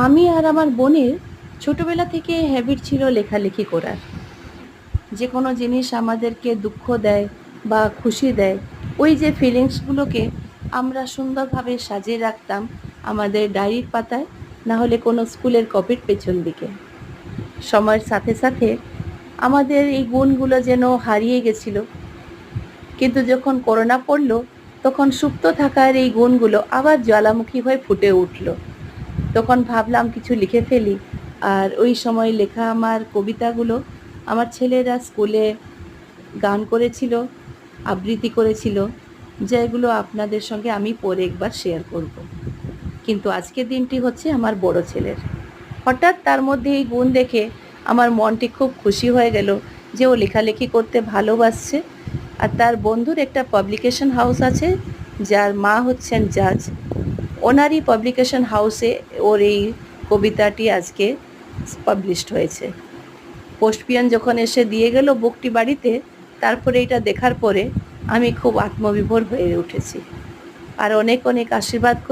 আমি আর আমার বোনের ছোটবেলা থেকে হ্যাবিট ছিল লেখালেখি করার। যে কোনো জিনিস আমাদেরকে দুঃখ দেয় বা খুশি দেয়, ওই যে ফিলিংসগুলোকে আমরা সুন্দরভাবে সাজিয়ে রাখতাম আমাদের ডায়েরির পাতায়, না হলে কোনো স্কুলের কপির পেছন দিকে। সময়ের সাথে সাথে আমাদের এই গুণগুলো যেন হারিয়ে গেছিল, কিন্তু যখন করোনা পড়ল তখন সুপ্ত থাকার এই গুণগুলো আবার জ্বালামুখী হয়ে ফুটে উঠল। তখন ভাবলাম কিছু লিখে ফেলি। আর ওই সময় লেখা আমার কবিতাগুলো আমার ছেলেরা স্কুলে গান করেছিল, আবৃত্তি করেছিল, যেগুলো আপনাদের সঙ্গে আমি পরে একবার শেয়ার করব। কিন্তু আজকের দিনটি হচ্ছে আমার বড় ছেলের। হঠাৎ তার মধ্যে এই গুণ দেখে আমার মনটি খুব খুশি হয়ে গেল যে ও লেখালেখি করতে ভালোবাসছে। আর তার বন্ধুর একটা পাবলিকেশন হাউস আছে, যার মা হচ্ছেন জাজ। ওনারই পাবলিকেশন হাউসে ওর এই কবিতাটি আজকে পাবলিশড হয়েছে। পোস্টপিয়ন যখন এসে দিয়ে গেল বুকটি বাড়িতে, তারপরে এটা দেখার পরে আমি খুব আত্মবিভোর হয়ে উঠেছি। আর অনেক অনেক আশীর্বাদ করি